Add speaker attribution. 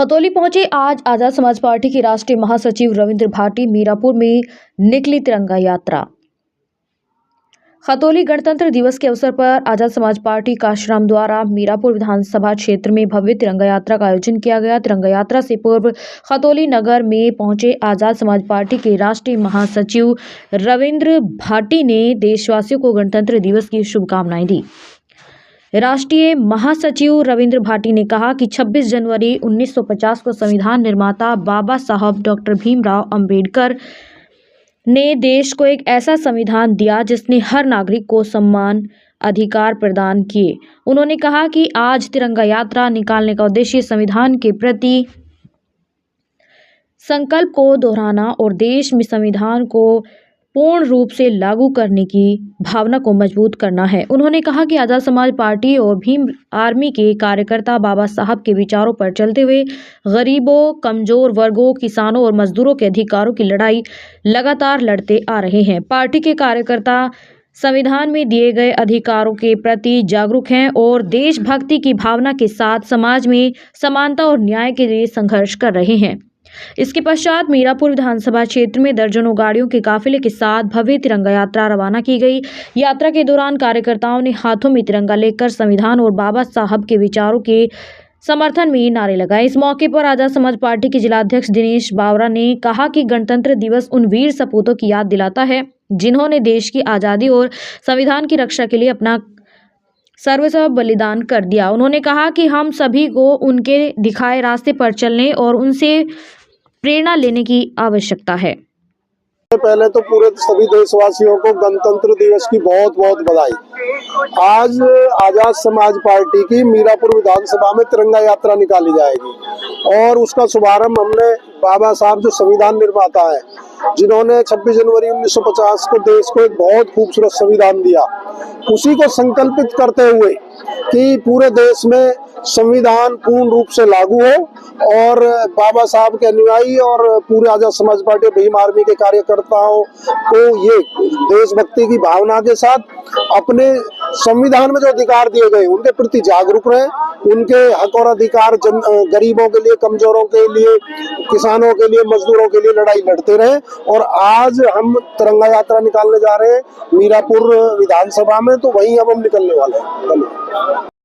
Speaker 1: खतौली पहुंचे आज आजाद समाज पार्टी के राष्ट्रीय महासचिव रविंद्र भाटी। मीरापुर में निकली तिरंगा यात्रा। खतौली गणतंत्र दिवस के अवसर पर आजाद समाज पार्टी कांशीराम द्वारा मीरापुर विधानसभा क्षेत्र में भव्य तिरंगा यात्रा का आयोजन किया गया। तिरंगा यात्रा से पूर्व खतौली नगर में पहुंचे आजाद समाज पार्टी के राष्ट्रीय महासचिव रविंद्र भाटी ने देशवासियों को गणतंत्र दिवस की शुभकामनाएं दी। राष्ट्रीय महासचिव रविंद्र भाटी ने कहा कि 26 जनवरी 1950 को संविधान निर्माता बाबा साहब डॉक्टर भीमराव अंबेडकर ने देश को एक ऐसा संविधान दिया जिसने हर नागरिक को समान अधिकार प्रदान किए। उन्होंने कहा कि आज तिरंगा यात्रा निकालने का उद्देश्य संविधान के प्रति संकल्प को दोहराना और देश में संविधान को पूर्ण रूप से लागू करने की भावना को मजबूत करना है। उन्होंने कहा कि आजाद समाज पार्टी और भीम आर्मी के कार्यकर्ता बाबा साहब के विचारों पर चलते हुए गरीबों, कमजोर वर्गों, किसानों और मजदूरों के अधिकारों की लड़ाई लगातार लड़ते आ रहे हैं। पार्टी के कार्यकर्ता संविधान में दिए गए अधिकारों के प्रति जागरूक हैं और देशभक्ति की भावना के साथ समाज में समानता और न्याय के लिए संघर्ष कर रहे हैं। इसके पश्चात मीरापुर विधानसभा क्षेत्र में दर्जनों गाड़ियों के काफिले के साथ भव्य तिरंगा यात्रा रवाना की गई। यात्रा के दौरान कार्यकर्ताओं ने हाथों में तिरंगा लेकर संविधान और बाबा साहब के विचारों के समर्थन में नारे लगाए। इस मौके पर आजाद समाज पार्टी के जिलाध्यक्ष दिनेश बावरा ने कहा कि गणतंत्र दिवस उन वीर सपूतों की याद दिलाता है जिन्होंने देश की आज़ादी और संविधान की रक्षा के लिए अपना सर्वस्व बलिदान कर दिया। उन्होंने कहा कि हम सभी को उनके दिखाए रास्ते पर चलने और उनसे प्रेरणा लेने की आवश्यकता है।
Speaker 2: पहले तो पूरे सभी देशवासियों को गणतंत्र दिवस की बहुत बहुत बधाई। आज आजाद समाज पार्टी की मीरापुर विधानसभा में तिरंगा यात्रा निकाली जाएगी और उसका शुभारंभ हमने बाबा साहब जो संविधान निर्माता है, जिन्होंने 26 जनवरी 1950 को देश को एक बहुत खूबसूरत संविधान दिया, उसी को संकल्पित करते हुए कि पूरे देश में संविधान पूर्ण रूप से लागू हो और बाबा साहब के अनुयायी और पूरे आजाद समाज पार्टी भीम आर्मी के कार्यकर्ताओं को ये देशभक्ति की भावना के साथ अपने संविधान में जो अधिकार दिए गए उनके प्रति जागरूक रहे, उनके हक और अधिकार गरीबों के लिए, कमजोरों के लिए, किसानों के लिए, मजदूरों के लिए लड़ाई लड़ते रहे। और आज हम तिरंगा यात्रा निकालने जा रहे हैं मीरापुर विधानसभा में, तो वहीं अब हम निकलने वाले हैं।